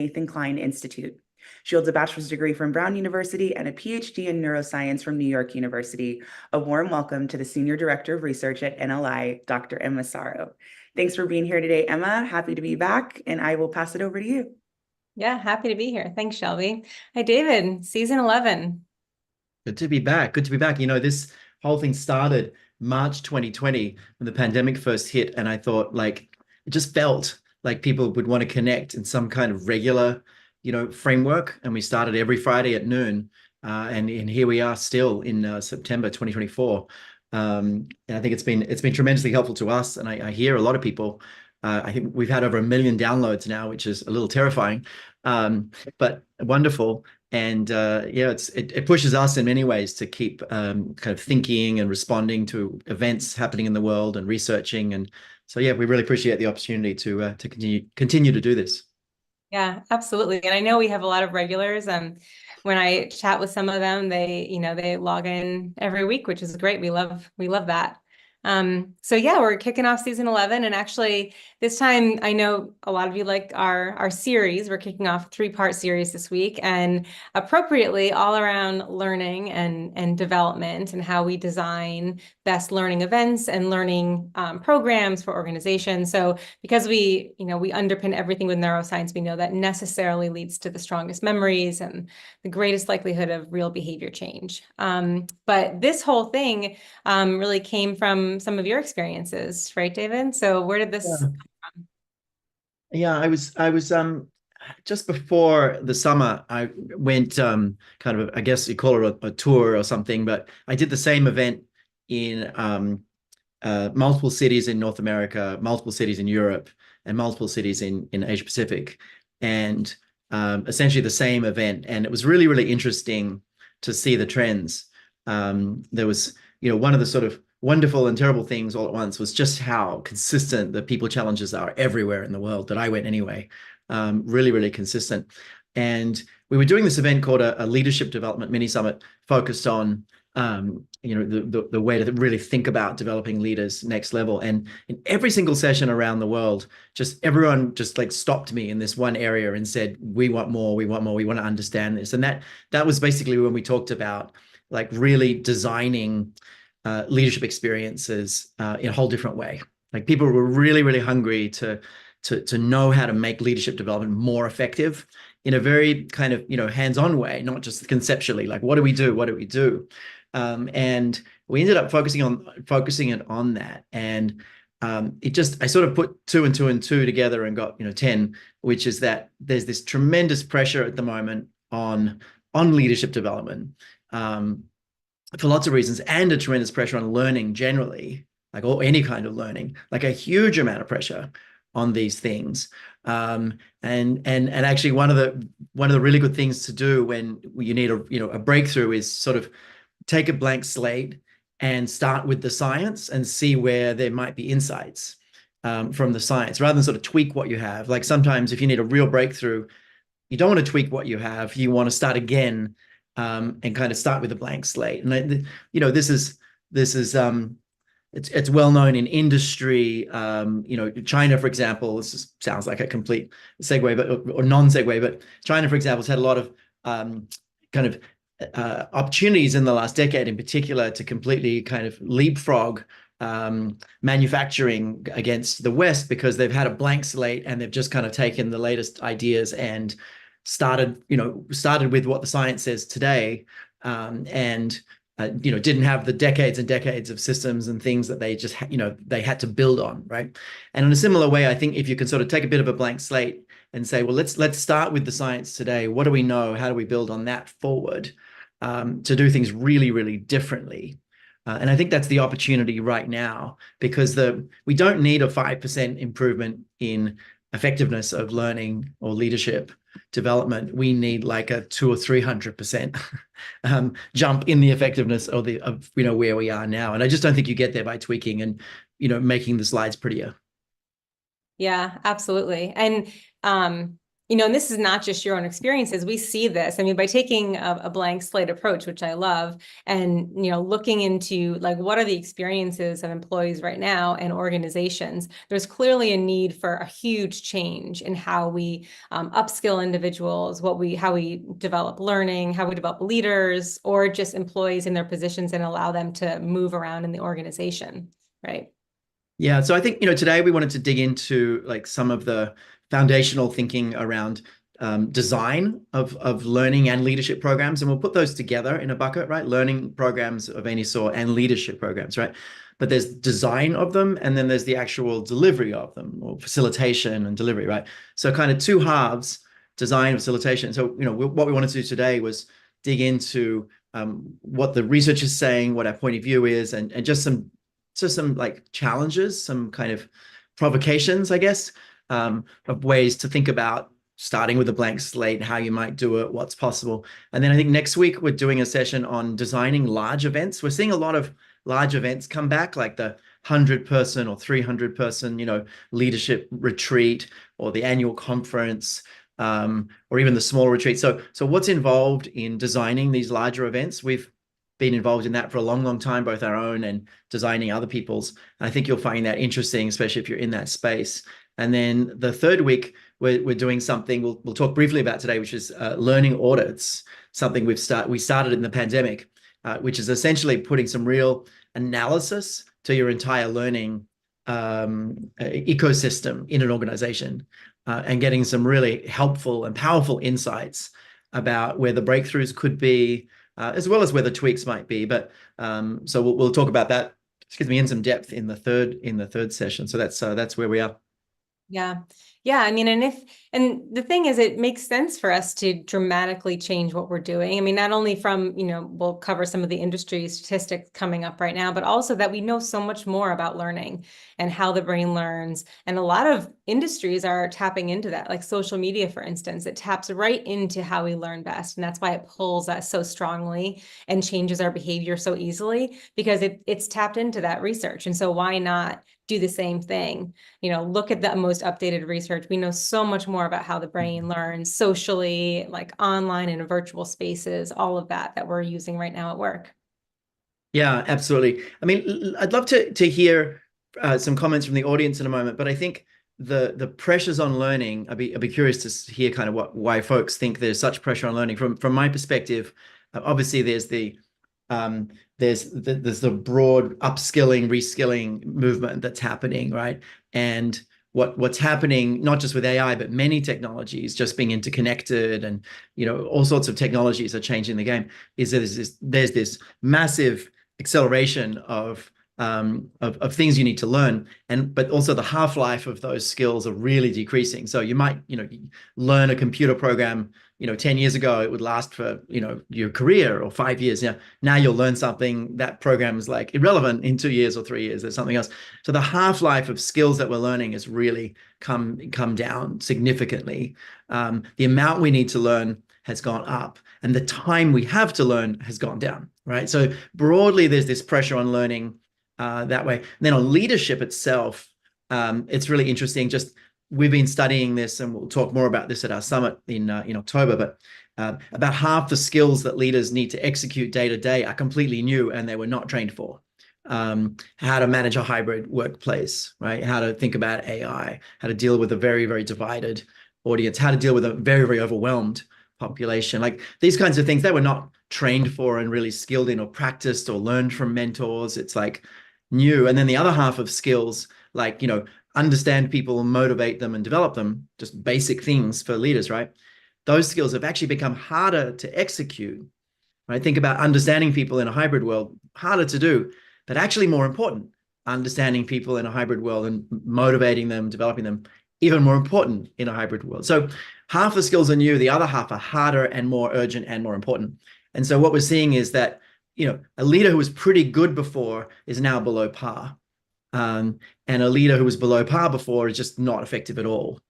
Nathan Klein Institute. She holds a bachelor's degree from Brown University and a PhD in neuroscience from New York University. A warm welcome to the Senior Director of Research at NLI, Dr. Emma Saro. Thanks for being here today, Emma. Happy to be back, and I will pass it over to you. Yeah, happy to be here. Thanks, Shelby. Hi, David, season 11. Good to be back. Good to be back. You know, this whole thing started March 2020 when the pandemic first hit. And I thought, like, it just felt like people would want to connect in some kind of regular, framework. And we started every Friday at noon. And here we are still in September 2024. And I think it's been tremendously helpful to us. And I hear a lot of people. I think we've had over 1 million downloads now, which is a little terrifying, but wonderful. And yeah, it pushes us in many ways to keep kind of thinking and responding to events happening in the world and researching. And so, yeah, we really appreciate the opportunity to continue to do this. Yeah, absolutely. And I know we have a lot of regulars. When I chat with some of them, they log in every week, which is great. We love that. So yeah, we're kicking off season 11, and actually this time I know a lot of you like our series. We're kicking off a 3-part series this week, and appropriately all around learning and development and how we design best learning events and learning programs for organizations. So because we underpin everything with neuroscience, we know that necessarily leads to the strongest memories and the greatest likelihood of real behavior change. But this whole thing really came from some of your experiences, right, David? So where did this come from? Yeah, I was just before the summer, I went kind of, I guess you call it a tour or something, but I did the same event in multiple cities in North America, multiple cities in Europe, and multiple cities in Asia Pacific, and essentially the same event. And it was really, really interesting to see the trends. There was, one of the sort of wonderful and terrible things all at once was just how consistent the people challenges are everywhere in the world that I went anyway. Really, really consistent. And we were doing this event called a leadership development mini summit focused on the way to really think about developing leaders next level. And in every single session around the world, everyone like stopped me in this one area and said, we want more, we want more, we want to understand this. And that was basically when we talked about like really designing leadership experiences in a whole different way. Like people were really, really hungry to know how to make leadership development more effective in a very kind of, hands-on way, not just conceptually, like what do we do? What do we do? And we ended up focusing it on that. And I sort of put 2 and 2 and 2 together and got, 10, which is that there's this tremendous pressure at the moment on leadership development. For lots of reasons, and a tremendous pressure on learning generally, like any kind of learning, like a huge amount of pressure on these things. And actually one of the really good things to do when you need a breakthrough is sort of take a blank slate and start with the science and see where there might be insights from the science, rather than sort of tweak what you have. Like sometimes if you need a real breakthrough, you don't want to tweak what you have. You want to start again and kind of start with a blank slate. And it's well known in industry. China, for example, this sounds like a complete segue, or non-segue, but China, for example, has had a lot of kind of opportunities in the last decade, in particular, to completely kind of leapfrog manufacturing against the West, because they've had a blank slate and they've just kind of taken the latest ideas and started with what the science says today, and didn't have the decades and decades of systems and things that they just they had to build on, right? And in a similar way, I think if you can sort of take a bit of a blank slate and say, well, let's start with the science today. What do we know? How do we build on that forward to do things really, really differently? And I think that's the opportunity right now, because we don't need a 5% improvement in effectiveness of learning or leadership development. We need like a 200 or 300% jump in the effectiveness of where we are now. And I just don't think you get there by tweaking and making the slides prettier. Yeah, absolutely. And and this is not just your own experiences. We see this. I mean, by taking a blank slate approach, which I love, and, looking into like, what are the experiences of employees right now and organizations, there's clearly a need for a huge change in how we upskill individuals, how we develop learning, how we develop leaders, or just employees in their positions and allow them to move around in the organization, right? Yeah, so I think, today we wanted to dig into like some of the foundational thinking around design of learning and leadership programs, and we'll put those together in a bucket, right? Learning programs of any sort and leadership programs, right? But there's design of them, and then there's the actual delivery of them, or facilitation and delivery, right? So kind of two halves, design, facilitation. So, what we wanted to do today was dig into what the research is saying, what our point of view is, and just some like challenges, some kind of provocations, I guess, of ways to think about starting with a blank slate, how you might do it, what's possible. And then I think next week we're doing a session on designing large events. We're seeing a lot of large events come back, like the 100-person or 300-person, leadership retreat, or the annual conference, or even the small retreat. So what's involved in designing these larger events? We've been involved in that for a long, long time, both our own and designing other people's. And I think you'll find that interesting, especially if you're in that space. And then the third week, we're doing something we'll talk briefly about today, which is learning audits, something we started in the pandemic, which is essentially putting some real analysis to your entire learning ecosystem in an organization, and getting some really helpful and powerful insights about where the breakthroughs could be, as well as where the tweaks might be. But so we'll talk about that, in some depth in the third session. So that's where we are. Yeah. I mean, and the thing is, it makes sense for us to dramatically change what we're doing. I mean, not only from, we'll cover some of the industry statistics coming up right now, but also that we know so much more about learning and how the brain learns. And a lot of industries are tapping into that, like social media, for instance. It taps right into how we learn best. And that's why it pulls us so strongly and changes our behavior so easily, because it's tapped into that research. And so why not do the same thing? Look at the most updated research. We know so much more about how the brain learns socially, like online and in virtual spaces, all of that we're using right now at work. Yeah, absolutely. I mean, I'd love to hear some comments from the audience in a moment, but I think the pressures on learning, I'd be curious to hear kind of why folks think there's such pressure on learning. From my perspective, obviously there's the broad upskilling, reskilling movement that's happening, right? And what's happening, not just with AI, but many technologies just being interconnected, and all sorts of technologies are changing the game, is that there's this massive acceleration of things you need to learn, but also the half-life of those skills are really decreasing. So you might learn a computer program 10 years ago, it would last for your career, or 5 years. Now you'll learn something, that program is like irrelevant in 2 years or 3 years. There's something else. So the half-life of skills that we're learning has really come down significantly. The amount we need to learn has gone up, and the time we have to learn has gone down, right? So broadly, there's this pressure on learning that way. And then on leadership itself, it's really interesting. We've been studying this, and we'll talk more about this at our summit in October, but about half the skills that leaders need to execute day to day are completely new, and they were not trained for. How to manage a hybrid workplace, right? How to think about AI, how to deal with a very, very divided audience, how to deal with a very, very overwhelmed population. Like these kinds of things they were not trained for and really skilled in, or practiced, or learned from mentors. It's like new. And then the other half of skills, like, understand people, motivate them, and develop them, just basic things for leaders, right? Those skills have actually become harder to execute, right? Think about understanding people in a hybrid world, harder to do, but actually more important. Understanding people in a hybrid world and motivating them, developing them, even more important in a hybrid world. So half the skills are new, the other half are harder and more urgent and more important. And so what we're seeing is that, a leader who was pretty good before is now below par. And a leader who was below par before is just not effective at all.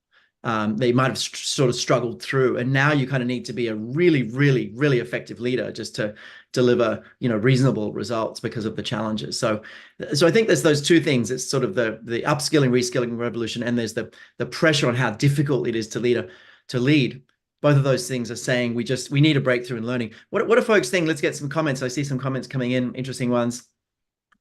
They might have sort of struggled through, and now you kind of need to be a really, really, really effective leader just to deliver, reasonable results because of the challenges. So I think there's those two things. It's sort of the upskilling, reskilling revolution, and there's the pressure on how difficult it is to to lead. Both of those things are saying we need a breakthrough in learning. What do folks think? Let's get some comments. I see some comments coming in, interesting ones.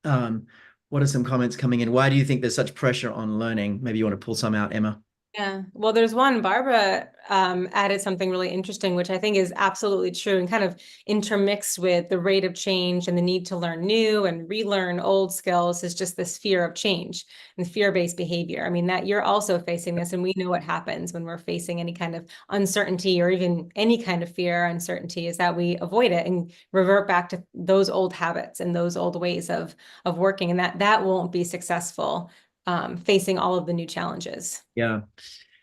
What are some comments coming in? Why do you think there's such pressure on learning? Maybe you want to pull some out, Emma. Yeah, well, there's one, Barbara added something really interesting, which I think is absolutely true and kind of intermixed with the rate of change and the need to learn new and relearn old skills is just this fear of change and fear-based behavior. I mean, that you're also facing this, and we know what happens when we're facing any kind of uncertainty or even any kind of fear or uncertainty is that we avoid it and revert back to those old habits and those old ways of working, and that won't be successful facing all of the new challenges. Yeah.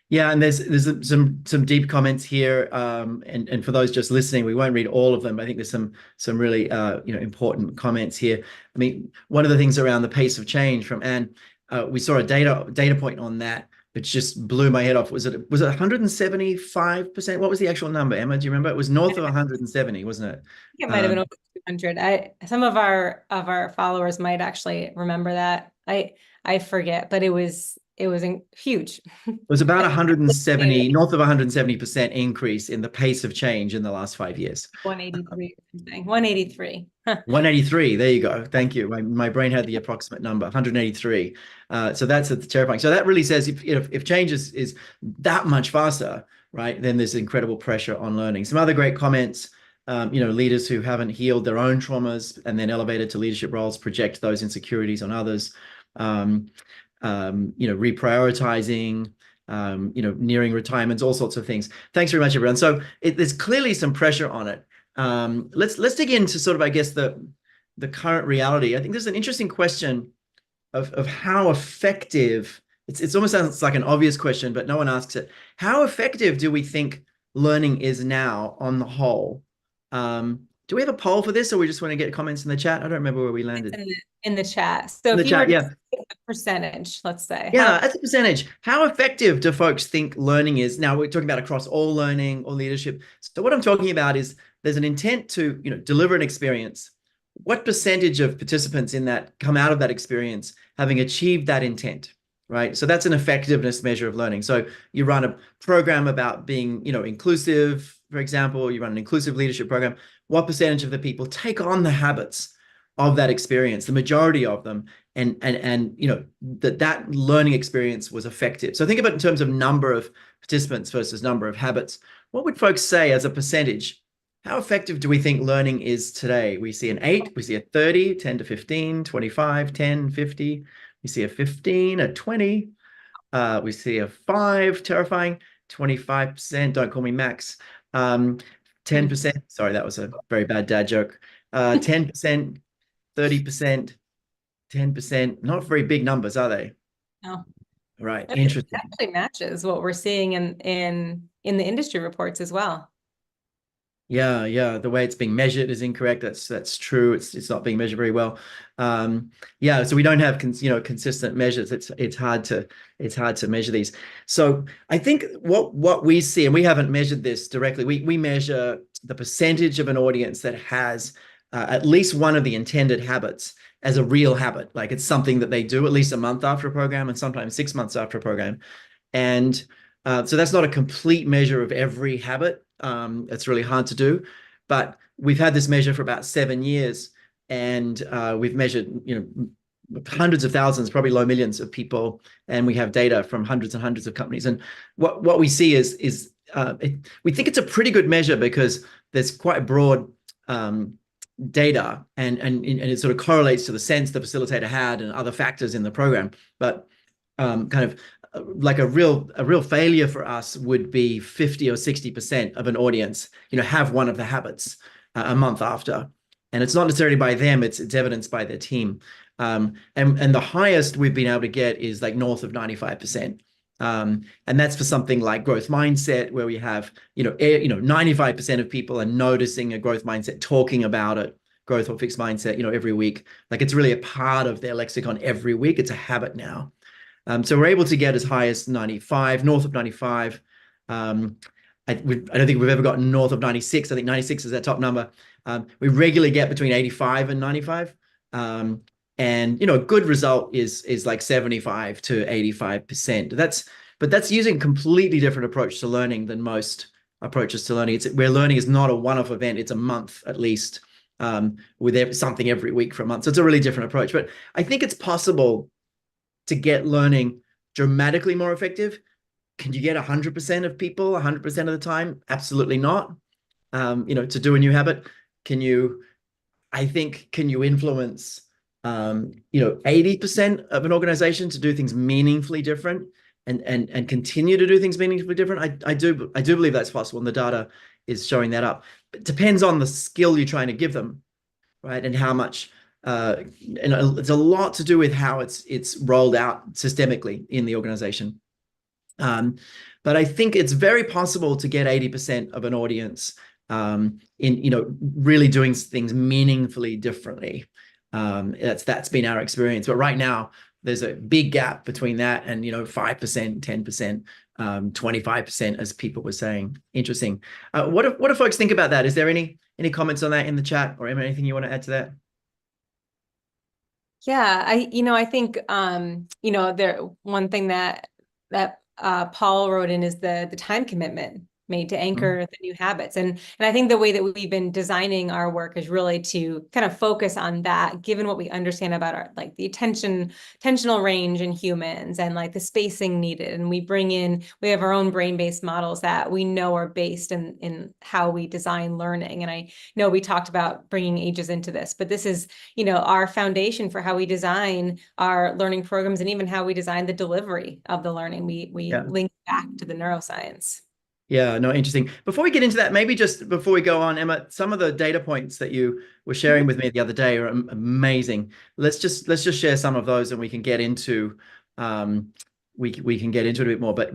Yeah, and there's some deep comments here, and for those just listening, we won't read all of them. I think there's some really important comments here. I mean, one of the things around the pace of change from Anne, we saw a data point on that, which just blew my head off. Was it 175%? What was the actual number, Emma? Do you remember? It was north of 170, wasn't it? It might have been over 200. Some of our followers might actually remember that. I forget, but it was huge. It was about 170, north of 170% increase in the pace of change in the last 5 years. 183 or something. 183. 183. There you go. Thank you. My brain had the approximate number, 183. So that's terrifying. So that really says if change is that much faster, right, then there's incredible pressure on learning. Some other great comments. Leaders who haven't healed their own traumas and then elevated to leadership roles project those insecurities on others. Reprioritizing, nearing retirements, all sorts of things. Thanks very much, everyone. So there's clearly some pressure on it. Let's dig into sort of, I guess, the current reality. I think there's an interesting question of how effective, it almost sounds like an obvious question, but no one asks it. How effective do we think learning is now on the whole? Do we have a poll for this, or we just want to get comments in the chat? I don't remember where we landed. In the chat. So in the chat, yeah. Percentage, let's say. Yeah, as a percentage, how effective do folks think learning is? Now, we're talking about across all learning or leadership. So what I'm talking about is there's an intent to deliver an experience. What percentage of participants in that come out of that experience having achieved that intent, right? So that's an effectiveness measure of learning. So you run a program about being inclusive, for example, you run an inclusive leadership program. What percentage of the people take on the habits of that experience, the majority of them, and that learning experience was effective. So think about it in terms of number of participants versus number of habits. What would folks say as a percentage? How effective do we think learning is today? We see an 8, we see a 30, 10 to 15, 25, 10, 50. We see a 15, a 20. We see a 5, terrifying, 25%, don't call me Max. 10%, sorry, that was a very bad dad joke. 10%, 30%, 10%, not very big numbers, are they? No. Right, interesting. It actually matches what we're seeing in the industry reports as well. Yeah, the way it's being measured is incorrect. That's true. It's not being measured very well. So we don't have consistent measures. It's hard to measure these. So I think what we see, and we haven't measured this directly, we measure the percentage of an audience that has at least one of the intended habits as a real habit, like it's something that they do at least a month after a program and sometimes 6 months after a program. And so that's not a complete measure of every habit. It's really hard to do, but we've had this measure for about 7 years, and we've measured, hundreds of thousands, probably low millions of people, and we have data from hundreds and hundreds of companies. And what we see is we think it's a pretty good measure because there's quite broad data, and it sort of correlates to the sense the facilitator had and other factors in the program. But kind of like a real failure for us would be 50 or 60% of an audience, have one of the habits a month after. And it's not necessarily by them, it's evidenced by their team. And the highest we've been able to get is like north of 95%. And that's for something like growth mindset, where we have, 95% of people are noticing a growth mindset, talking about it, growth or fixed mindset, every week. Like it's really a part of their lexicon every week. It's a habit now. So we're able to get as high as 95, north of 95. I don't think we've ever gotten north of 96. I think 96 is our top number. We regularly get between 85 and 95. And a good result is like 75 to 85%. But that's using a completely different approach to learning than most approaches to learning. It's where learning is not a one-off event, it's a month at least, with something every week for a month. So it's a really different approach. But I think it's possible to get learning dramatically more effective. Can you get 100% of people 100% of the time? Absolutely not. To do a new habit, can you influence 80% of an organization to do things meaningfully different and continue to do things meaningfully different? I do believe that's possible, and the data is showing that up. It depends on the skill you're trying to give them, right? And how much it's a lot to do with how it's rolled out systemically in the organization. But I think it's very possible to get 80% of an audience in really doing things meaningfully differently. That's been our experience. But right now, there's a big gap between that and 5%, 10%, 25%, as people were saying. Interesting. What do folks think about that? Is there any comments on that in the chat, or anything you want to add to that? Yeah, I think there one thing that Paul wrote in is the time commitment made to anchor the new habits. And I think the way that we've been designing our work is really to kind of focus on that, given what we understand about our, like, the attentional range in humans and like the spacing needed. And we have our own brain-based models that we know are based in how we design learning. And I know we talked about bringing ages into this, but this is, our foundation for how we design our learning programs and even how we design the delivery of the learning. We link back to the neuroscience. Yeah, no, interesting. Before we get into that, maybe just before we go on, Emma, some of the data points that you were sharing with me the other day are amazing. Let's just share some of those, and we can get into we can get into it a bit more. But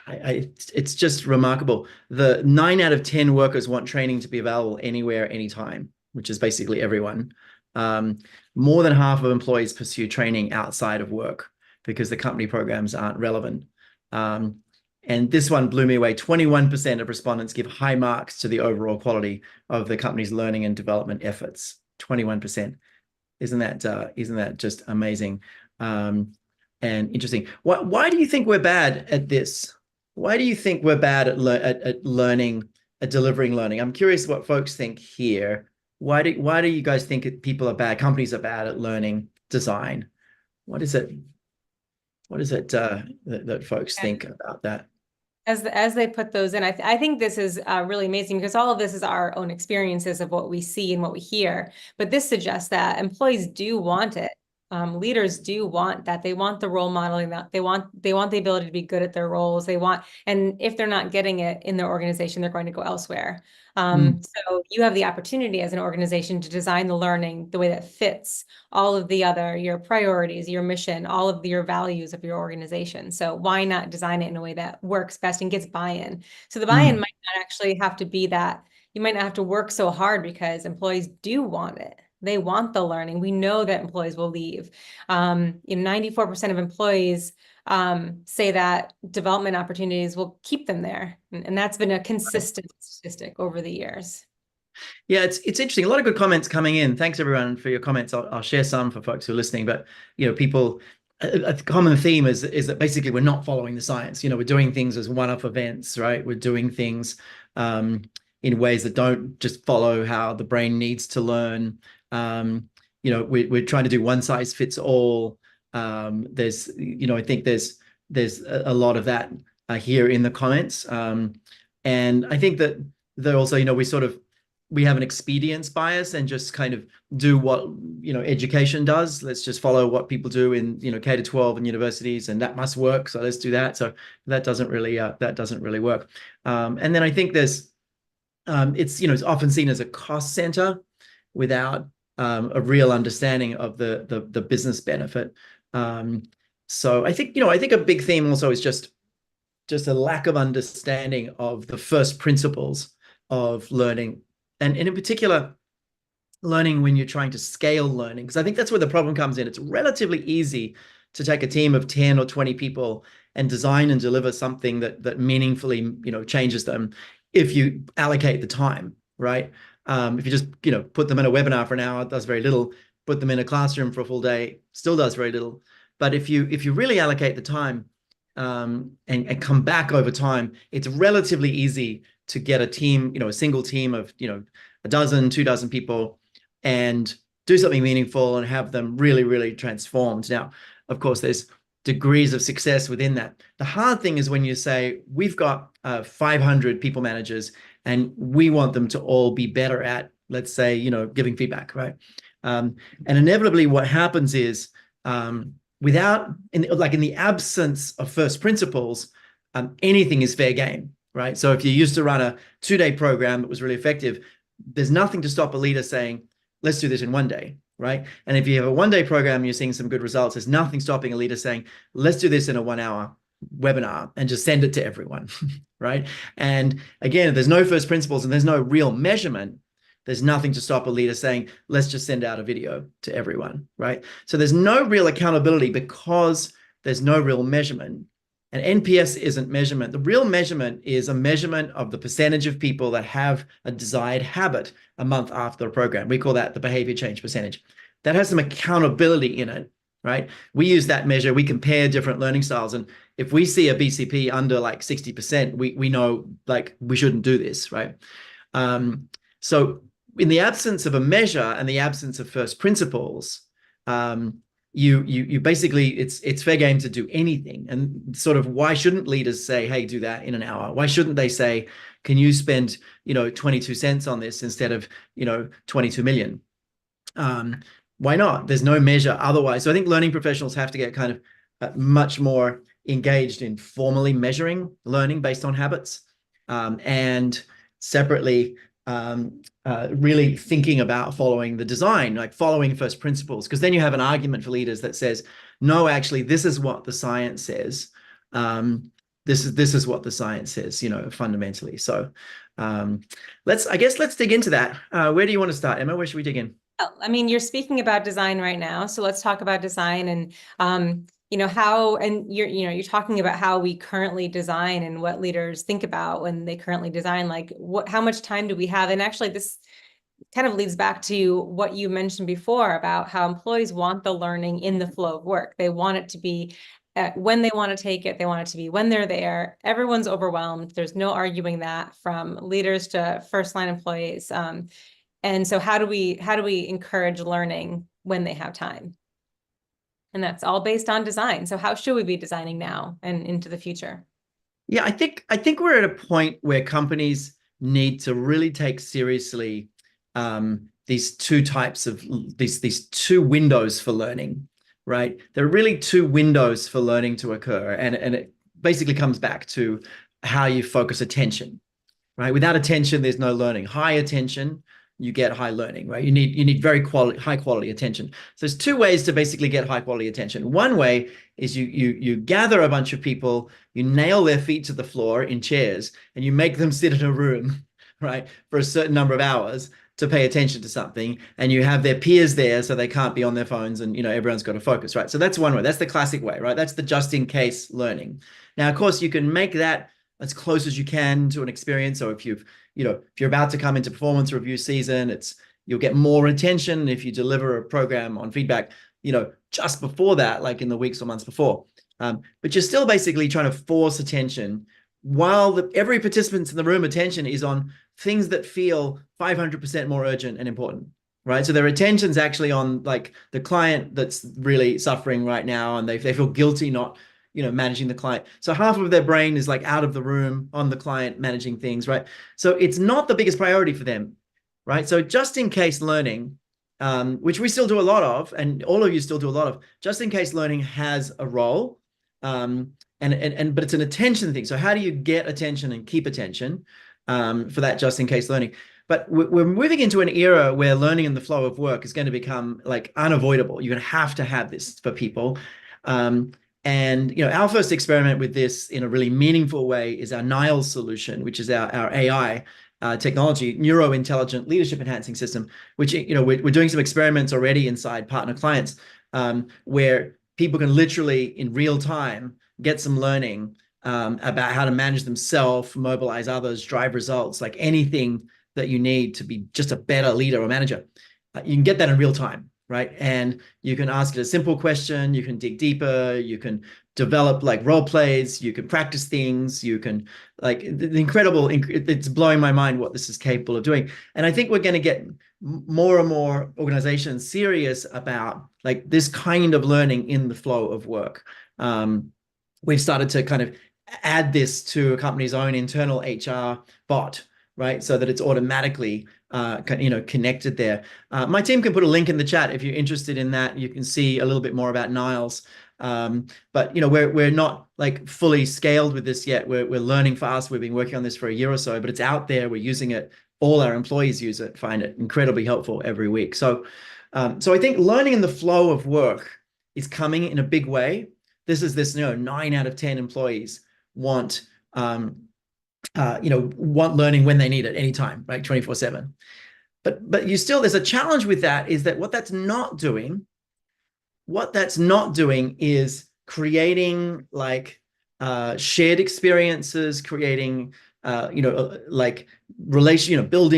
it's just remarkable. The 9 out of 10 workers want training to be available anywhere, anytime, which is basically everyone. More than half of employees pursue training outside of work because the company programs aren't relevant. And this one blew me away. 21% of respondents give high marks to the overall quality of the company's learning and development efforts. 21%. Isn't that just amazing? And interesting. Why do you think we're bad at this? Why do you think we're bad at learning, at delivering learning? I'm curious what folks think here. Why do you guys think people are bad? Companies are bad at learning design. What is it? What is it that folks think about that? As they put those in, I think this is really amazing, because all of this is our own experiences of what we see and what we hear. But this suggests that employees do want it. Leaders do want that. They want the role modeling, that they want the ability to be good at their roles. And if they're not getting it in their organization, they're going to go elsewhere. So you have the opportunity as an organization to design the learning the way that fits all of your priorities, your mission, all of your values of your organization. So why not design it in a way that works best and gets buy-in? So the buy-in might not actually have to be that you might not have to work so hard, because employees do want it. They want the learning. We know that employees will leave. 94% of employees say that development opportunities will keep them there. And that's been a consistent statistic over the years. Yeah, it's interesting. A lot of good comments coming in. Thanks everyone for your comments. I'll share some for folks who are listening. But people, a common theme is that basically we're not following the science. We're doing things as one-off events, right? We're doing things in ways that don't just follow how the brain needs to learn. We're trying to do one size fits all. There's, I think there's a lot of that here in the comments. And I think that there also, we have an expedience bias and just kind of do what, education does. Let's just follow what people do in, K-12 and universities, and that must work. So let's do that. So that doesn't really work. And then I think there's, it's often seen as a cost center without a real understanding of the business benefit. So I think a big theme also is just a lack of understanding of the first principles of learning, and in particular, learning when you're trying to scale learning, because I think that's where the problem comes in. It's relatively easy to take a team of 10 or 20 people and design and deliver something that meaningfully, changes them if you allocate the time, right? If you just, put them in a webinar for an hour, it does very little. Put them in a classroom for a full day, still does very little. But if you really allocate the time and come back over time, it's relatively easy to get a team, a single team of, a dozen, 2 dozen people, and do something meaningful and have them really, really transformed. Now, of course, there's degrees of success within that. The hard thing is when you say, we've got 500 people managers and we want them to all be better at, let's say, giving feedback, right? And inevitably what happens is, in the absence of first principles, anything is fair game, right? So if you used to run a 2-day program that was really effective, there's nothing to stop a leader saying, let's do this in 1 day, right? And if you have a 1-day program and you're seeing some good results, there's nothing stopping a leader saying, let's do this in a 1-hour webinar and just send it to everyone, right? And again, if there's no first principles and there's no real measurement, there's nothing to stop a leader saying, let's just send out a video to everyone, right? So there's no real accountability because there's no real measurement. And NPS isn't measurement. The real measurement is a measurement of the percentage of people that have a desired habit a month after the program. We call that the behavior change percentage. That has some accountability in it, right? We use that measure. We compare different learning styles. And if we see a BCP under like 60%, we know like we shouldn't do this, right? So in the absence of a measure and the absence of first principles, you basically, it's fair game to do anything. And sort of, why shouldn't leaders say, hey, do that in an hour? Why shouldn't they say, can you spend 22 cents on this instead of 22 million? Why not? There's no measure otherwise. So I think learning professionals have to get kind of much more engaged in formally measuring learning based on habits, and separately really thinking about following the design, like following first principles, because then you have an argument for leaders that says, no, actually, this is what the science says. This is what the science says, fundamentally. So let's dig into that. Where do you want to start, Emma? Where should we dig in? I mean, you're speaking about design right now, so let's talk about design and how, and you're talking about how we currently design and what leaders think about when they currently design, like how much time do we have? And actually this kind of leads back to what you mentioned before about how employees want the learning in the flow of work. They want it to be when they want to take it, they want it to be when they're there. Everyone's overwhelmed. There's no arguing that, from leaders to first line employees. And so how do we encourage learning when they have time? And that's all based on design. So how should we be designing now and into the future? Yeah, I think we're at a point where companies need to really take seriously these two types of these two windows for learning, right? There are really two windows for learning to occur, and it basically comes back to how you focus attention, right? Without attention, there's no learning. High attention, you get high learning, right? You need very high quality attention. So there's two ways to basically get high quality attention. One way is you gather a bunch of people, you nail their feet to the floor in chairs, and you make them sit in a room, right, for a certain number of hours to pay attention to something, and you have their peers there so they can't be on their phones, and everyone's got to focus, right? So that's one way. That's the classic way, right? That's the just in case learning. Now, of course, you can make that as close as you can to an experience. So if you're about to come into performance review season, you'll get more attention if you deliver a program on feedback, just before that, like in the weeks or months before. But you're still basically trying to force attention while every participant in the room attention is on things that feel 500% more urgent and important, right? So their attention's actually on like the client that's really suffering right now, and they feel guilty not managing the client. So half of their brain is like out of the room on the client managing things, right? So it's not the biggest priority for them, right? So just in case learning, which we still do a lot of, and all of you still do a lot of, just in case learning has a role, but it's an attention thing. So how do you get attention and keep attention for that just in case learning? But we're moving into an era where learning in the flow of work is going to become like unavoidable. You're going to have this for people. And our first experiment with this in a really meaningful way is our Niles solution, which is our AI technology, neuro intelligent leadership enhancing system, which we're doing some experiments already inside partner clients, where people can literally in real time get some learning about how to manage themselves, mobilize others, drive results, like anything that you need to be just a better leader or manager. You can get that in real time, right? And you can ask it a simple question, you can dig deeper, you can develop like role plays, you can practice things, you can like the incredible, it's blowing my mind what this is capable of doing. And I think we're going to get more and more organizations serious about like this kind of learning in the flow of work. We've started to kind of add this to a company's own internal HR bot, right? So that it's automatically connected there. My team can put a link in the chat if you're interested in that. You can see a little bit more about Niles. But we're not like fully scaled with this yet. We're learning fast. We've been working on this for a year or so, but it's out there. We're using it. All our employees use it, find it incredibly helpful every week. So I think learning in the flow of work is coming in a big way. This is 9 out of 10 employees want want learning when they need it, anytime, right? 24/7. But there's a challenge with that, is that what that's not doing is creating like shared experiences, creating building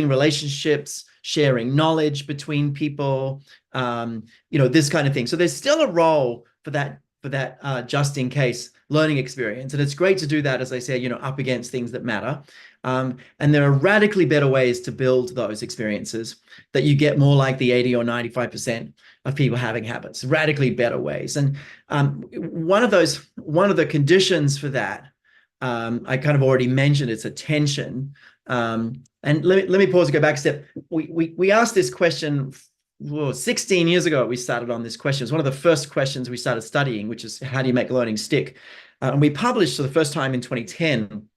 relationships, sharing knowledge between people, this kind of thing. So there's still a role for that just in case learning experience. And it's great to do that, as I said, up against things that matter. And there are radically better ways to build those experiences that you get more like the 80 or 95% of people having habits, radically better ways. And one of the conditions for that, I kind of already mentioned, it's attention. And let me pause and go back a step. We asked this question 16 years ago. We started on this question. It's one of the first questions we started studying, which is how do you make learning stick? And we published for the first time in 2010,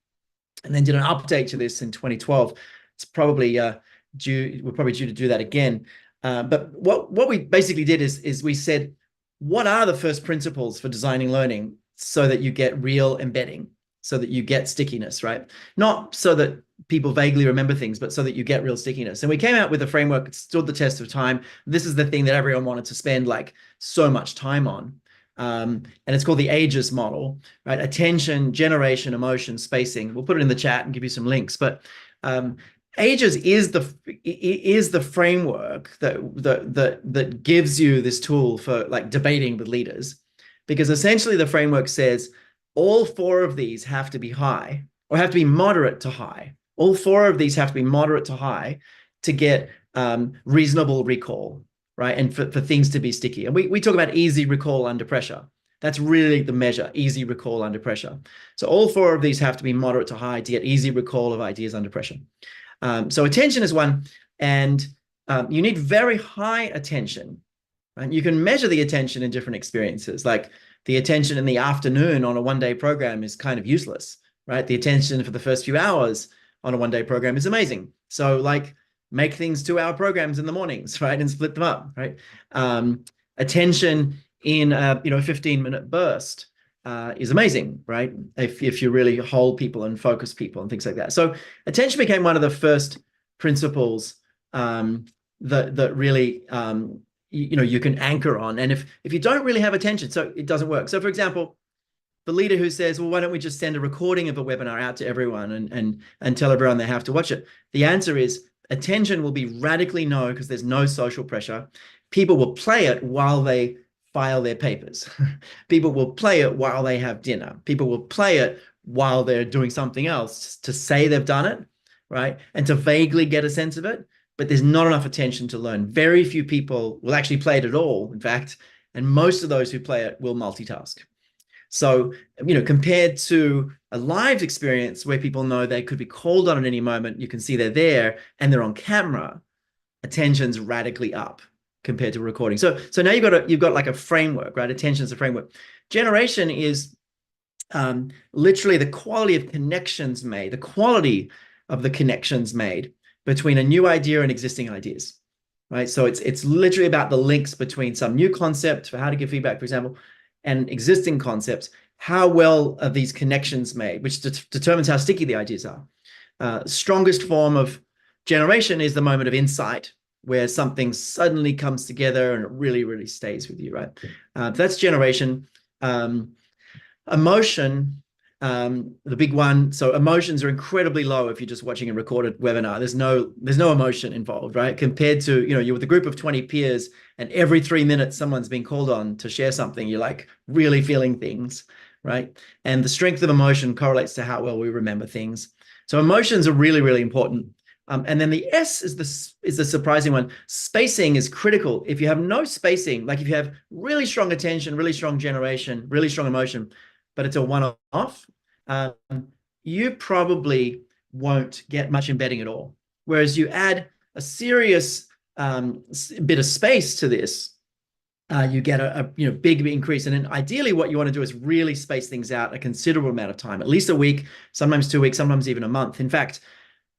and then did an update to this in 2012. It's probably we're probably due to do that again. But what we basically did is we said, what are the first principles for designing learning so that you get real embedding, so that you get stickiness, right? Not so that people vaguely remember things, but so that you get real stickiness. And we came out with a framework that stood the test of time. This is the thing that everyone wanted to spend like so much time on. And it's called the AGES model, right? Attention, generation, emotion, spacing. We'll put it in the chat and give you some links. But AGES is the framework that gives you this tool for like debating with leaders, because essentially the framework says all 4 of these have to be high, or have to be moderate to high. All 4 of these have to be moderate to high to get reasonable recall, right? And for things to be sticky. And we talk about easy recall under pressure. That's really the measure, easy recall under pressure. So all 4 of these have to be moderate to high to get easy recall of ideas under pressure. So attention is one, and you need very high attention. Right? You can measure the attention in different experiences. Like the attention in the afternoon on a one-day program is kind of useless, right? The attention for the first few hours on a one-day program is amazing. So like make things 2-hour programs in the mornings, right? And split them up, right? Attention in a 15-minute burst is amazing, right? If you really hold people and focus people and things like that. So attention became one of the first principles that really you can anchor on. And if you don't really have attention, so it doesn't work. So for example, the leader who says, well, why don't we just send a recording of a webinar out to everyone and tell everyone they have to watch it? The answer is attention will be radically no, because there's no social pressure. People will play it while they file their papers. People will play it while they have dinner. People will play it while they're doing something else to say they've done it, right? And to vaguely get a sense of it. But there's not enough attention to learn. Very few people will actually play it at all, in fact, and most of those who play it will multitask. So, compared to a live experience where people know they could be called on at any moment, you can see they're there and they're on camera, attention's radically up compared to recording. So now you've got like a framework, right? Attention's a framework. Generation is literally the quality of connections made, the quality of the connections made between a new idea and existing ideas, right? So it's literally about the links between some new concept for how to give feedback, for example, and existing concepts. How well are these connections made, which determines how sticky the ideas are. Strongest form of generation is the moment of insight, where something suddenly comes together and it really, really stays with you, right? That's generation. Emotion the big one. So emotions are incredibly low if you're just watching a recorded webinar. There's no emotion involved, right? Compared to, you're with a group of 20 peers and every 3 minutes someone's being called on to share something, you're like really feeling things, right? And the strength of emotion correlates to how well we remember things. So emotions are really, really important. And then the S is the surprising one. Spacing is critical. If you have no spacing, like if you have really strong attention, really strong generation, really strong emotion, but it's a one-off, you probably won't get much embedding at all. Whereas you add a serious bit of space to this, you get a big increase. And then ideally what you want to do is really space things out a considerable amount of time, at least a week, sometimes 2 weeks, sometimes even a month. In fact,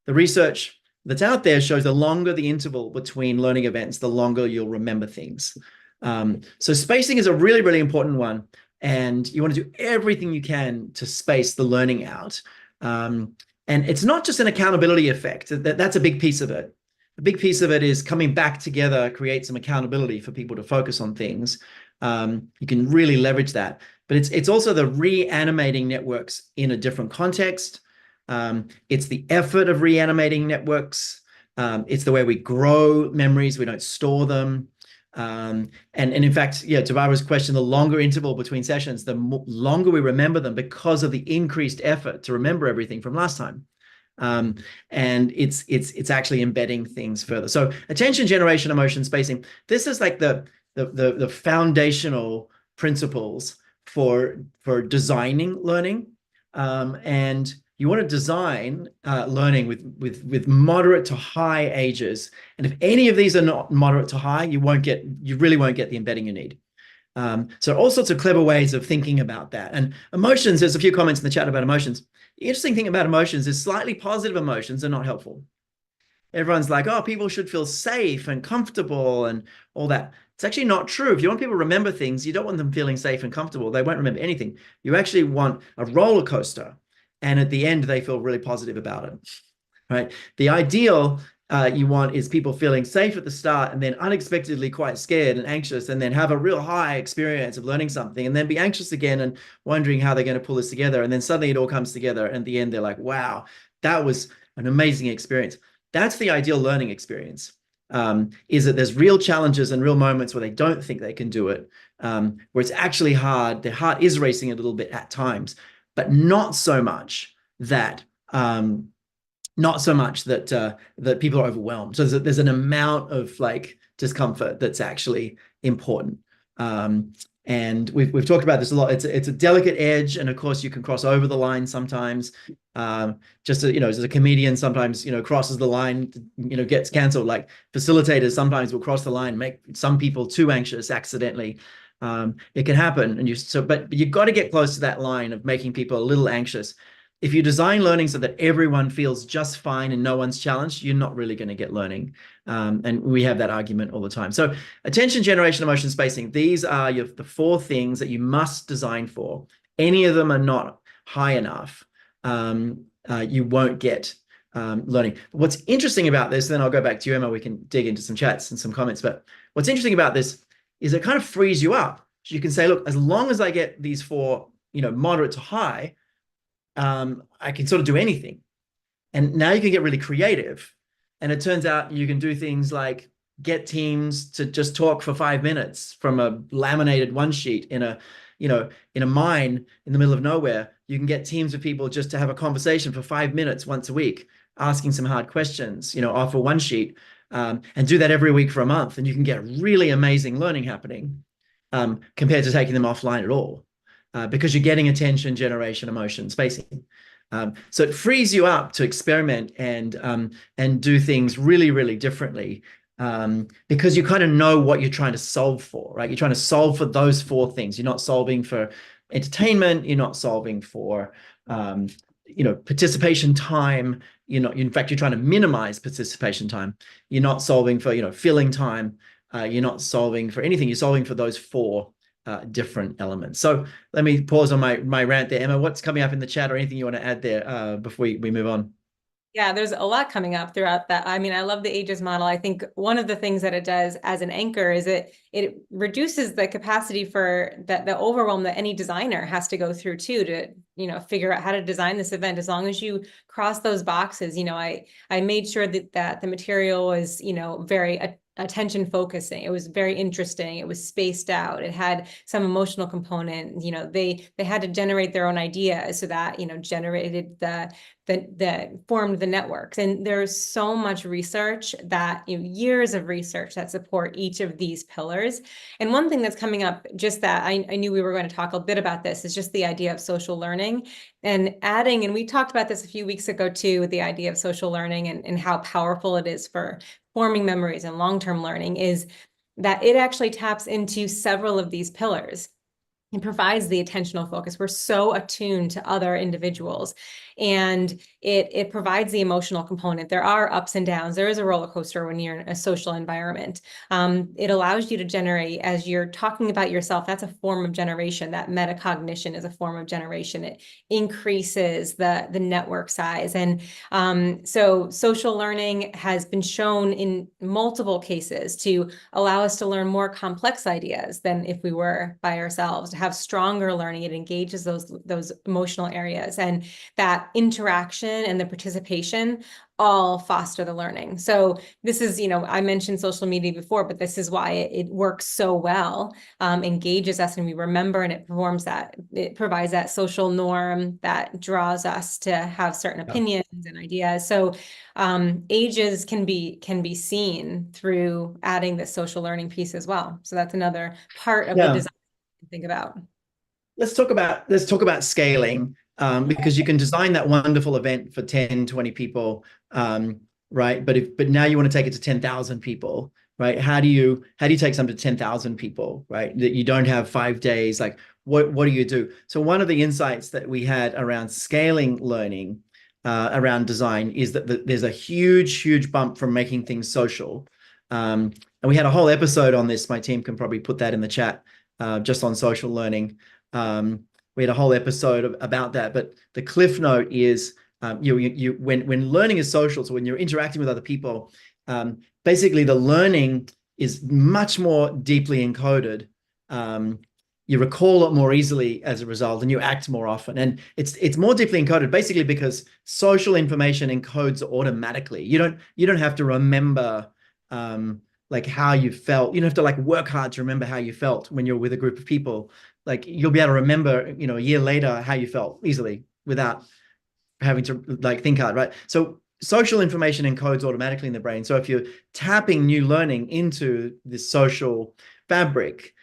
the research that's out there shows the longer the interval between learning events, the longer you'll remember things. So spacing is a really, really important one. And you want to do everything you can to space the learning out. And it's not just an accountability effect. That's a big piece of it. A big piece of it is coming back together, create some accountability for people to focus on things. You can really leverage that. But it's also the reanimating networks in a different context. It's the effort of reanimating networks. It's the way we grow memories. We don't store them. And in fact, to Barbara's question, the longer interval between sessions, the longer we remember them because of the increased effort to remember everything from last time. And it's actually embedding things further. So attention, generation, emotion, spacing. This is like the foundational principles for designing learning. And you want to design learning with moderate to high ages. And if any of these are not moderate to high, you really won't get the embedding you need. So all sorts of clever ways of thinking about that. And emotions, there's a few comments in the chat about emotions. The interesting thing about emotions is slightly positive emotions are not helpful. Everyone's like, oh, people should feel safe and comfortable and all that. It's actually not true. If you want people to remember things, you don't want them feeling safe and comfortable. They won't remember anything. You actually want a roller coaster. And at the end, they feel really positive about it, right? The ideal you want is people feeling safe at the start and then unexpectedly quite scared and anxious and then have a real high experience of learning something and then be anxious again and wondering how they're going to pull this together. And then suddenly it all comes together. And at the end, they're like, wow, that was an amazing experience. That's the ideal learning experience, is that there's real challenges and real moments where they don't think they can do it, where it's actually hard. Their heart is racing a little bit at times, but not so much that that people are overwhelmed. So there's an amount of like discomfort that's actually important. And we've talked about this a lot. It's a delicate edge, and of course you can cross over the line sometimes. Just as a comedian sometimes crosses the line, gets canceled. Like facilitators sometimes will cross the line, make some people too anxious accidentally. It can happen, but you've got to get close to that line of making people a little anxious. If you design learning so that everyone feels just fine and no one's challenged, you're not really going to get learning. And we have that argument all the time. So attention, generation, emotion, spacing. These are the 4 things that you must design for. Any of them are not high enough, you won't get learning. What's interesting about this, then I'll go back to you, Emma, we can dig into some chats and some comments. But what's interesting about this is it kind of frees you up. So you can say, look, as long as I get these 4, moderate to high, I can sort of do anything. And now you can get really creative. And it turns out you can do things like get teams to just talk for 5 minutes from a laminated one sheet in a mine in the middle of nowhere. You can get teams of people just to have a conversation for 5 minutes once a week, asking some hard questions, off a one sheet, and do that every week for a month. And you can get really amazing learning happening compared to taking them offline at all. Because you're getting attention, generation, emotion, spacing. So it frees you up to experiment and do things really, really differently because you kind of know what you're trying to solve for, right? You're trying to solve for those 4 things. You're not solving for entertainment. You're not solving for, participation time. In fact, you're trying to minimize participation time. You're not solving for, filling time. You're not solving for anything. You're solving for those 4 different elements. So let me pause on my rant there. Emma, what's coming up in the chat or anything you want to add there before we move on? Yeah, there's a lot coming up throughout that. I mean, I love the ages model. I think one of the things that it does as an anchor is it reduces the capacity for the overwhelm that any designer has to go through too, to, figure out how to design this event. As long as you cross those boxes, I made sure that the material was, very attention focusing. It was very interesting. It was spaced out. It had some emotional component. They had to generate their own ideas, so that, generated the formed the networks. And there's so much research that, years of research that support each of these pillars. And one thing that's coming up, just that I knew we were going to talk a bit about this, is just the idea of social learning and adding, and we talked about this a few weeks ago too, with the idea of social learning and how powerful it is for forming memories and long-term learning, is that it actually taps into several of these pillars. It provides the attentional focus. We're so attuned to other individuals, and it provides the emotional component. There are ups and downs. There is a roller coaster when you're in a social environment. It allows you to generate, as you're talking about yourself, that's a form of generation. That metacognition is a form of generation. It increases the network size. And so social learning has been shown in multiple cases to allow us to learn more complex ideas than if we were by ourselves, to have stronger learning. It engages those emotional areas, and that interaction and the participation all foster the learning. So this is, I mentioned social media before, but this is why it works so well, engages us and we remember, and it provides that social norm that draws us to have certain opinions and ideas. So ages can be seen through adding the social learning piece as well. So that's another part of the design to think about. Let's talk about scaling, because you can design that wonderful event for 10, 20 people, right? But now you want to take it to 10,000 people, right? How do you take something to 10,000 people, right? That you don't have 5 days. Like, what do you do? So one of the insights that we had around scaling learning, around design, is that there's a huge bump from making things social. And we had a whole episode on this. My team can probably put that in the chat, just on social learning. We had a whole episode about that, but the cliff note is, when learning is social, so when you're interacting with other people, basically the learning is much more deeply encoded. You recall it more easily as a result, and you act more often. And it's more deeply encoded basically because social information encodes automatically. You don't have to remember like how you felt. You don't have to like work hard to remember how you felt when you're with a group of people. Like, you'll be able to remember, a year later how you felt easily without having to like think hard, right? So social information encodes automatically in the brain. So if you're tapping new learning into this social fabric,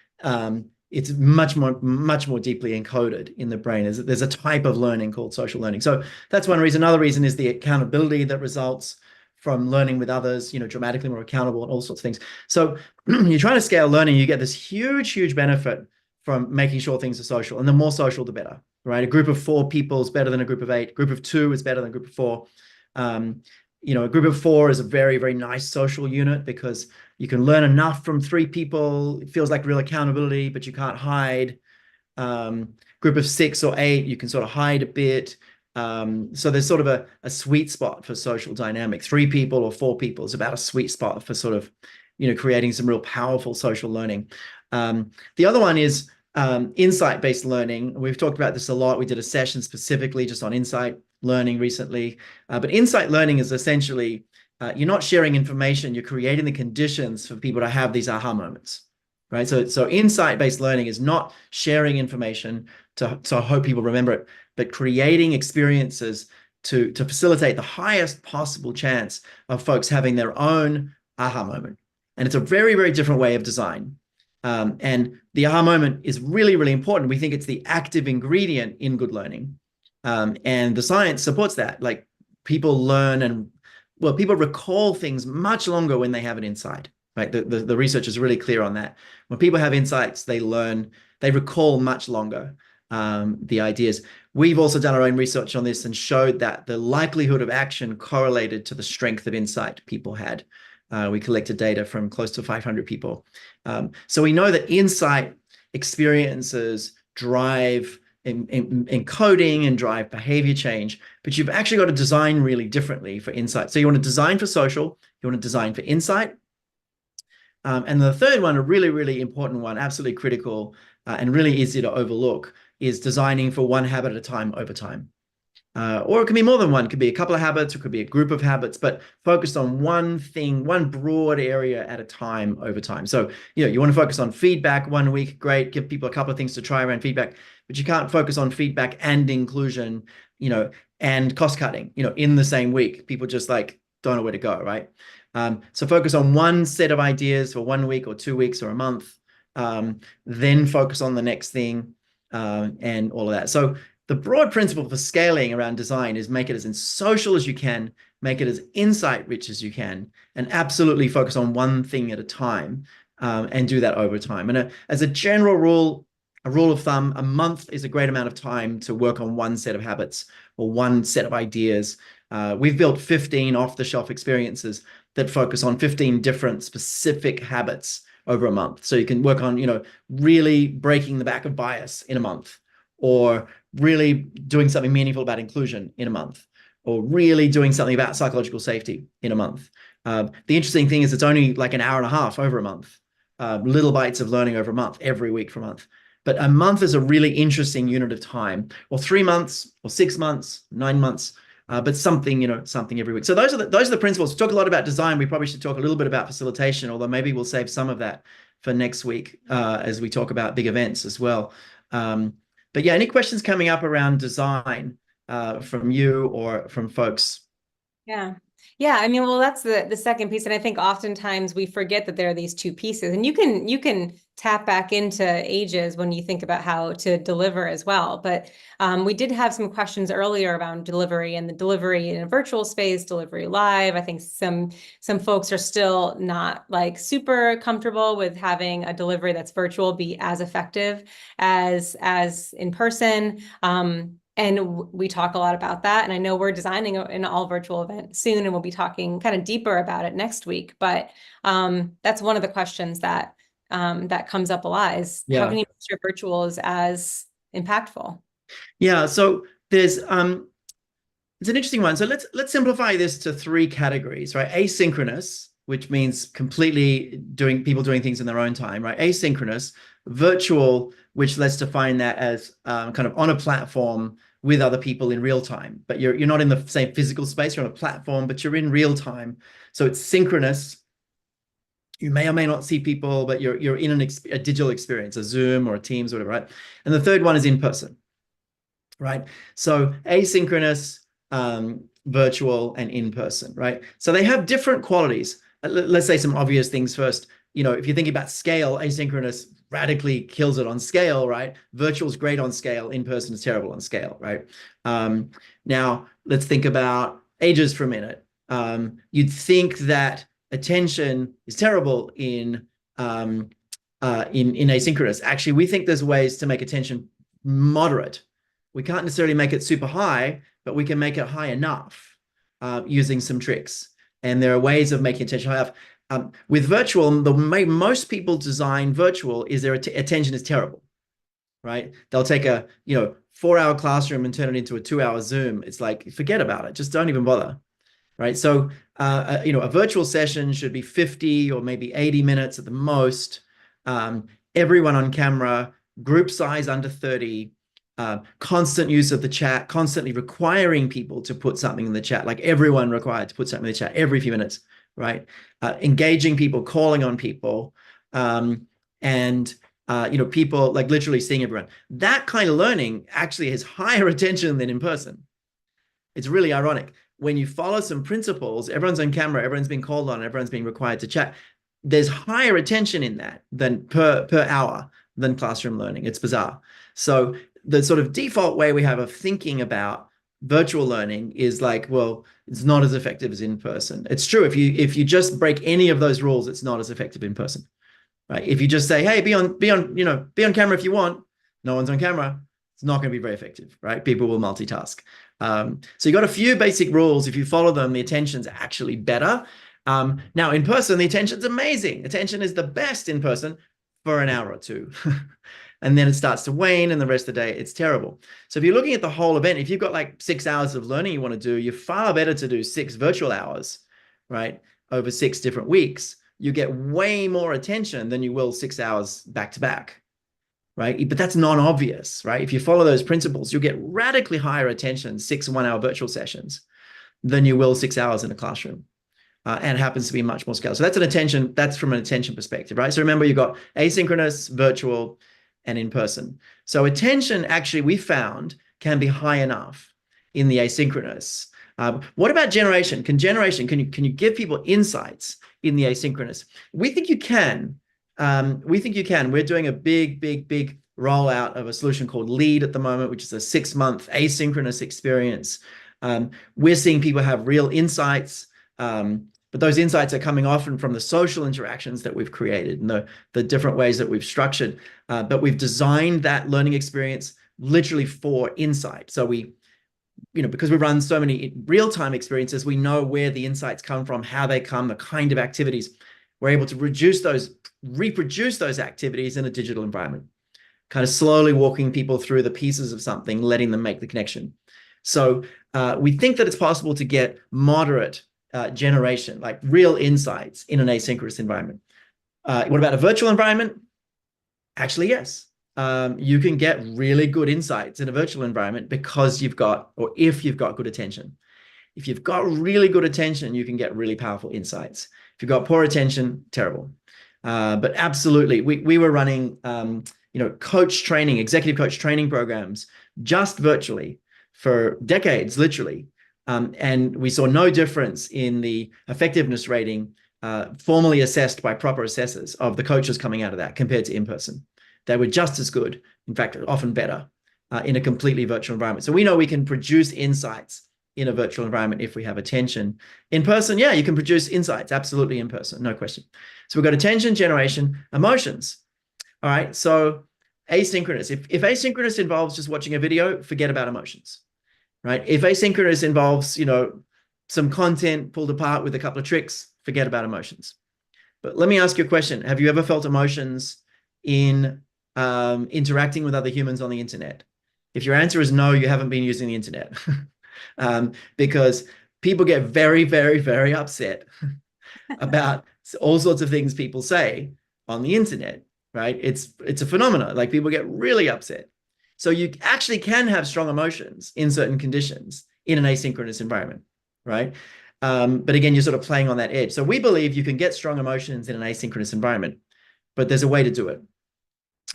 it's much more deeply encoded in the brain. There's a type of learning called social learning. So that's one reason. Another reason is the accountability that results from learning with others, dramatically more accountable and all sorts of things. So you're trying to scale learning, you get this huge benefit from making sure things are social, and the more social, the better, right? A group of 4 people is better than a group of 8. A group of 2 is better than a group of 4. A group of 4 is a very nice social unit because you can learn enough from 3 people. It feels like real accountability, but you can't hide. Group of 6 or 8, you can sort of hide a bit. So there's sort of a sweet spot for social dynamic. 3 people or 4 people is about a sweet spot for sort of, creating some real powerful social learning. The other one is insight-based learning. We've talked about this a lot. We did a session specifically just on insight learning recently. But insight learning is essentially, you're not sharing information, you're creating the conditions for people to have these aha moments, right? So insight-based learning is not sharing information to hope people remember it, but creating experiences to facilitate the highest possible chance of folks having their own aha moment. And it's a very different way of design. And the aha moment is really important. We think it's the active ingredient in good learning. And the science supports that. Like, people learn people recall things much longer when they have an insight, right? The research is really clear on that. When people have insights, they recall much longer the ideas. We've also done our own research on this and showed that the likelihood of action correlated to the strength of insight people had. We collected data from close to 500 people. So we know that insight experiences drive encoding and drive behavior change, but you've actually got to design really differently for insight. So you want to design for social, you want to design for insight. And the third one, a really, really important one, absolutely critical and really easy to overlook, is designing for one habit at a time over time. Or it can be more than one. It could be a couple of habits, or it could be a group of habits, but focused on one thing, one broad area at a time over time. So, you want to focus on feedback 1 week, great, give people a couple of things to try around feedback, but you can't focus on feedback and inclusion, and cost cutting, in the same week. People just like don't know where to go, right? So focus on one set of ideas for 1 week or 2 weeks or a month, then focus on the next thing, and all of that. So the broad principle for scaling around design is make it as social as you can, make it as insight rich as you can, and absolutely focus on one thing at a time, and do that over time. And as a general rule, a rule of thumb, a month is a great amount of time to work on one set of habits or one set of ideas. We've built 15 off-the-shelf experiences that focus on 15 different specific habits over a month. So you can work on, really breaking the back of bias in a month, or really doing something meaningful about inclusion in a month, or really doing something about psychological safety in a month. The interesting thing is it's only like an hour and a half over a month, little bites of learning over a month, every week for a month. But a month is a really interesting unit of time, or 3 months, or 6 months, 9 months, but something, something every week. So those are the principles. We talk a lot about design. We probably should talk a little bit about facilitation, although maybe we'll save some of that for next week, as we talk about big events as well. But yeah, any questions coming up around design, from you or from folks? Yeah. Yeah, I mean, well, that's the second piece. And I think oftentimes we forget that there are these two pieces, and you can tap back into ages when you think about how to deliver as well. But we did have some questions earlier around delivery, and the delivery in a virtual space, delivery live. I think some folks are still not like super comfortable with having a delivery that's virtual be as effective as in person. And we talk a lot about that. And I know we're designing an all virtual event soon, and we'll be talking kind of deeper about it next week. But that's one of the questions that comes up a lot is how can you make sure virtual is as impactful? Yeah, so there's it's an interesting one. So let's simplify this to 3 categories, right? Asynchronous, which means completely people doing things in their own time, right? Asynchronous, virtual, which let's define that as kind of on a platform with other people in real time, but you're not in the same physical space. You're on a platform, but you're in real time. So it's synchronous. You may or may not see people, but you're in a digital experience, a Zoom or a Teams or whatever, right? And the third one is in person, right? So asynchronous, virtual, and in person, right? So they have different qualities. Let's say some obvious things first. If you think about scale, asynchronous radically kills it on scale, right? Virtual is great on scale. In person is terrible on scale, right? Now let's think about ages for a minute. You'd think that attention is terrible in asynchronous. Actually, we think there's ways to make attention moderate. We can't necessarily make it super high, but we can make it high enough using some tricks. And there are ways of making attention high enough. With virtual, the way most people design virtual is their attention is terrible, right? They'll take a 4-hour classroom and turn it into a 2-hour Zoom. It's like, forget about it. Just don't even bother, right? So, a virtual session should be 50 or maybe 80 minutes at the most. Everyone on camera, group size under 30, constant use of the chat, constantly requiring people to put something in the chat, like everyone required to put something in the chat every few minutes, right? Engaging people, calling on people, and people like literally seeing everyone. That kind of learning actually has higher attention than in person. It's really ironic. When you follow some principles, everyone's on camera, everyone's being called on, everyone's being required to chat. There's higher attention in that than per hour than classroom learning. It's bizarre. So the sort of default way we have of thinking about virtual learning is like, well, it's not as effective as in person. It's true. If you just break any of those rules, it's not as effective in person, right? If you just say, hey, be on camera if you want, no one's on camera, it's not going to be very effective, right? People will multitask. So you got a few basic rules. If you follow them, the attention's actually better. Now in person, the attention's amazing. Attention is the best in person for an hour or two. and then it starts to wane, and the rest of the day it's terrible. So if you're looking at the whole event, if you've got like 6 hours of learning you want to do, you're far better to do 6 virtual hours, right, over 6 different weeks. You get way more attention than you will 6 hours back to back, right? But that's non-obvious, right? If you follow those principles, you'll get radically higher attention 6 1-hour virtual sessions than you will 6 hours in a classroom. And it happens to be much more scale. So that's from an attention perspective, right? So remember, you've got asynchronous, virtual, and in person. So attention, actually, we found can be high enough in the asynchronous. What about generation? Can you give people insights in the asynchronous? We think you can. We're doing a big rollout of a solution called LEAD at the moment, which is a 6-month asynchronous experience. We're seeing people have real insights, but those insights are coming often from the social interactions that we've created and the different ways that we've structured. But we've designed that learning experience literally for insight. So because we run so many real-time experiences, we know where the insights come from, how they come, the kind of activities. We're able to reproduce those activities in a digital environment, kind of slowly walking people through the pieces of something, letting them make the connection. So we think that it's possible to get moderate generation, like real insights in an asynchronous environment. What about a virtual environment? Actually, yes. You can get really good insights in a virtual environment because if you've got good attention. If you've got really good attention, you can get really powerful insights. If you've got poor attention, terrible. But absolutely, we were running executive coach training programs just virtually for decades, literally. And we saw no difference in the effectiveness rating formally assessed by proper assessors of the coaches coming out of that compared to in-person. They were just as good, in fact, often better in a completely virtual environment. So we know we can produce insights in a virtual environment if we have attention. In person, yeah, you can produce insights, absolutely in person, no question. So we've got attention, generation, emotions. All right, so asynchronous. If asynchronous involves just watching a video, forget about emotions, right? If asynchronous involves, some content pulled apart with a couple of tricks, forget about emotions. But let me ask you a question. Have you ever felt emotions in interacting with other humans on the internet? If your answer is no, you haven't been using the internet. Because people get very, very, very upset about all sorts of things people say on the internet, right? It's a phenomenon. Like, people get really upset. So you actually can have strong emotions in certain conditions in an asynchronous environment, right? But again, you're sort of playing on that edge. So we believe you can get strong emotions in an asynchronous environment, but there's a way to do it.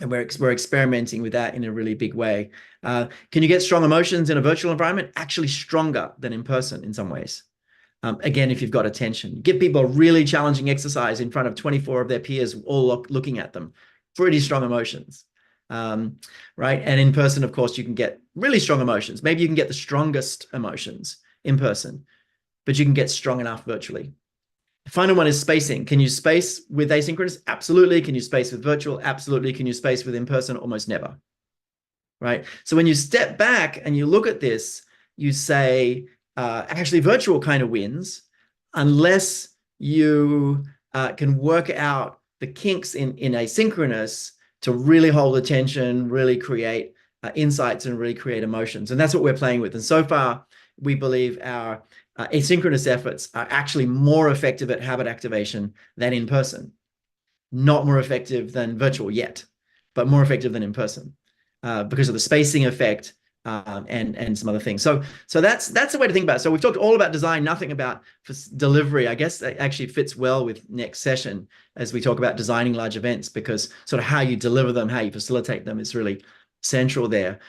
And we're experimenting with that in a really big way. Can you get strong emotions in a virtual environment? Actually stronger than in person in some ways. Again, if you've got attention. Give people a really challenging exercise in front of 24 of their peers all looking at them. Pretty strong emotions, right? And in person, of course, you can get really strong emotions. Maybe you can get the strongest emotions in person, but you can get strong enough virtually. The final one is spacing. Can you space with asynchronous? Absolutely. Can you space with virtual? Absolutely. Can you space with in-person? Almost never, right? So when you step back and you look at this, you say, actually, virtual kind of wins unless you can work out the kinks in asynchronous to really hold attention, really create insights, and really create emotions. And that's what we're playing with. And so far, we believe our asynchronous efforts are actually more effective at habit activation than in person. Not more effective than virtual yet, but more effective than in person because of the spacing effect and some other things. So that's the way to think about it. So we've talked all about design, nothing about delivery. I guess that actually fits well with next session as we talk about designing large events, because sort of how you deliver them, how you facilitate them is really central there.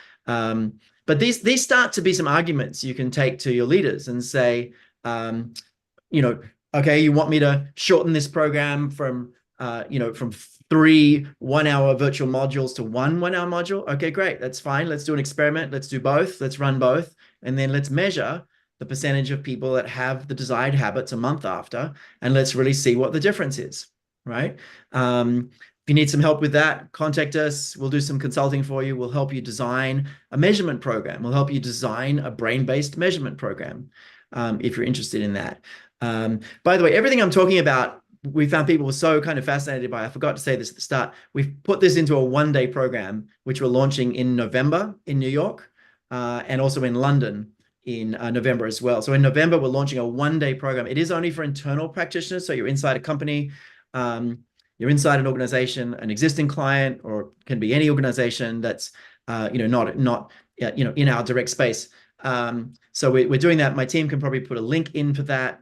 But these start to be some arguments you can take to your leaders and say, okay, you want me to shorten this program from 3 1-hour virtual modules to 1 1-hour module. Okay, great. That's fine. Let's do an experiment. Let's do both. Let's run both. And then let's measure the percentage of people that have the desired habits a month after. And let's really see what the difference is, right? If you need some help with that, contact us. We'll do some consulting for you. We'll help you design a measurement program. We'll help you design a brain-based measurement program if you're interested in that. By the way, everything I'm talking about we found people were so kind of fascinated by, I forgot to say this at the start, we've put this into a one-day program, which we're launching in November in New York, and also in London in November as well. So in November, we're launching a one-day program. It is only for internal practitioners. So you're inside a company, you're inside an organization, an existing client, or can be any organization that's not in our direct space. So we're doing that. My team can probably put a link in for that.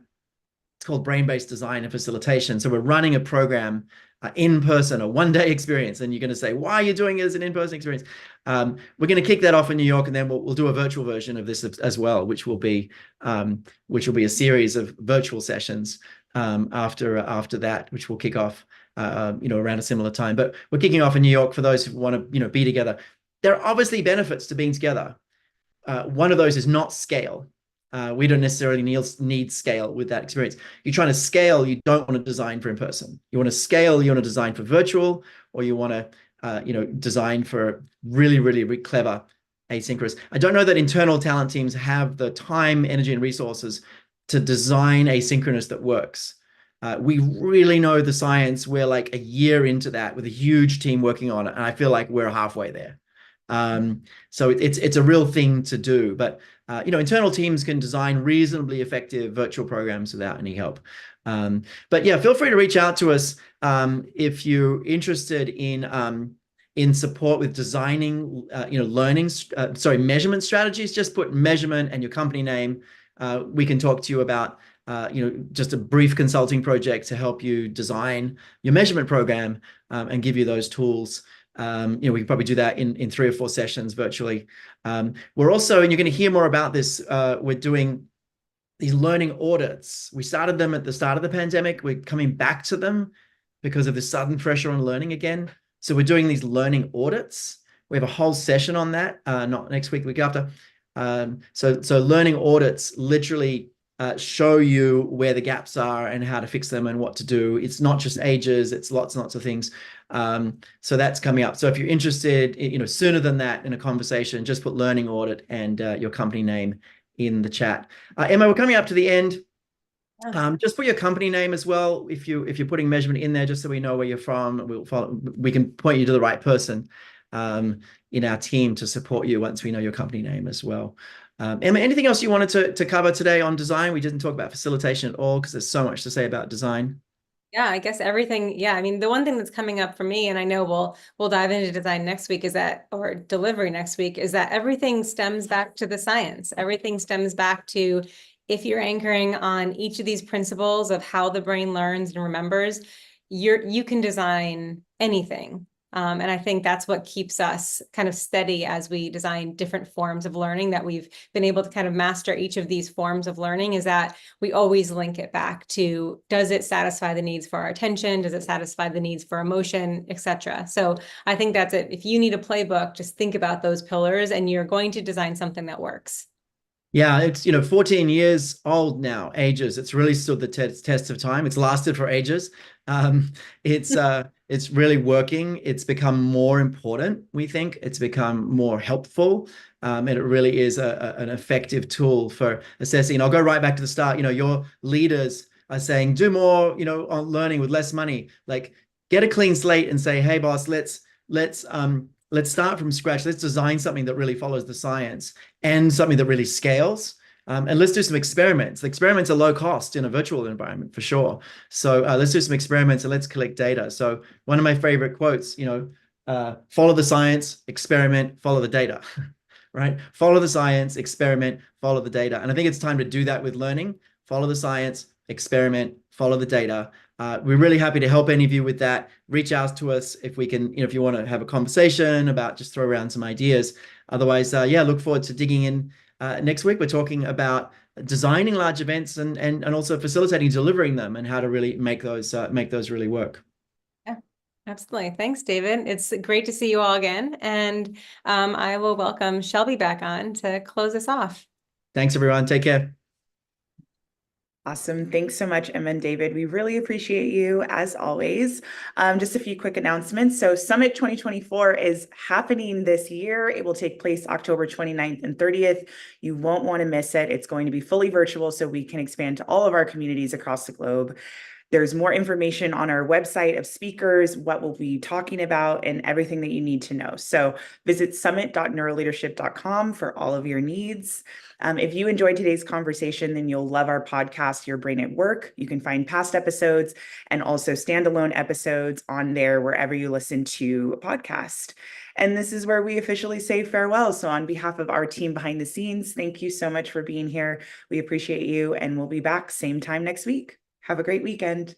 It's called Brain-Based Design and Facilitation. So we're running a program in person, a one-day experience. And you're going to say, why are you doing it as an in-person experience? We're going to kick that off in New York, and then we'll do a virtual version of this as well, which will be a series of virtual sessions after that, which will kick off around a similar time. But we're kicking off in New York for those who want to be together. There are obviously benefits to being together. One of those is not scale. We don't necessarily need scale with that experience. You're trying to scale, you don't want to design for in-person. You want to scale, you want to design for virtual, or you want to design for really, really, really clever asynchronous. I don't know that internal talent teams have the time, energy, and resources to design asynchronous that works. We really know the science. We're like a year into that with a huge team working on it, and I feel like we're halfway there. So it's a real thing to do, but internal teams can design reasonably effective virtual programs without any help. But yeah, feel free to reach out to us if you're interested in support with designing, measurement strategies. Just put measurement and your company name. We can talk to you about just a brief consulting project to help you design your measurement program and give you those tools. We can probably do that in 3 or 4 sessions virtually. We're also, and you're going to hear more about this, we're doing these learning audits. We started them at the start of the pandemic. We're coming back to them because of the sudden pressure on learning again. So we're doing these learning audits. We have a whole session on that, not next week, the week after. So learning audits literally show you where the gaps are and how to fix them and what to do. It's not just ages, it's lots and lots of things. So that's coming up. So if you're interested, sooner than that in a conversation, just put learning audit and your company name in the chat. Emma, we're coming up to the end. Just put your company name as well. If you're putting measurement in there, just so we know where you're from, we can point you to the right person in our team to support you once we know your company name as well. Emma, anything else you wanted to cover today on design? We didn't talk about facilitation at all because there's so much to say about design. Yeah, I guess everything. Yeah, I mean, the one thing that's coming up for me, and I know we'll dive into design next week, or delivery next week, is that everything stems back to the science. Everything stems back to, if you're anchoring on each of these principles of how the brain learns and remembers, you can design anything. And I think that's what keeps us kind of steady as we design different forms of learning, that we've been able to kind of master each of these forms of learning, is that we always link it back to, does it satisfy the needs for our attention? Does it satisfy the needs for emotion, etc.? So I think that's it. If you need a playbook, just think about those pillars and you're going to design something that works. Yeah, it's 14 years old now, ages. It's really stood the test of time. It's lasted for ages. It's really working. It's become more important, we think. It's become more helpful. And it really is an effective tool for assessing. I'll go right back to the start. Your leaders are saying, do more, on learning with less money. Like, get a clean slate and say, hey, boss, let's start from scratch. Let's design something that really follows the science and something that really scales. And let's do some experiments. The experiments are low cost in a virtual environment for sure. So let's do some experiments and let's collect data. So one of my favorite quotes, follow the science, experiment, follow the data, right? Follow the science, experiment, follow the data. And I think it's time to do that with learning. Follow the science, experiment, follow the data. We're really happy to help any of you with that. Reach out to us if we can, if you want to have a conversation about, just throw around some ideas. Otherwise, look forward to digging in next week. We're talking about designing large events and also facilitating delivering them and how to really make those really work. Yeah, absolutely. Thanks, David. It's great to see you all again. And I will welcome Shelby back on to close us off. Thanks, everyone. Take care. Awesome. Thanks so much, Emma and David. We really appreciate you as always. Just a few quick announcements. So Summit 2024 is happening this year. It will take place October 29th and 30th. You won't want to miss it. It's going to be fully virtual so we can expand to all of our communities across the globe. There's more information on our website of speakers, what we'll be talking about, and everything that you need to know. So visit summit.neuroleadership.com for all of your needs. If you enjoyed today's conversation, then you'll love our podcast, Your Brain at Work. You can find past episodes and also standalone episodes on there wherever you listen to a podcast. And this is where we officially say farewell. So on behalf of our team behind the scenes, thank you so much for being here. We appreciate you, and we'll be back same time next week. Have a great weekend.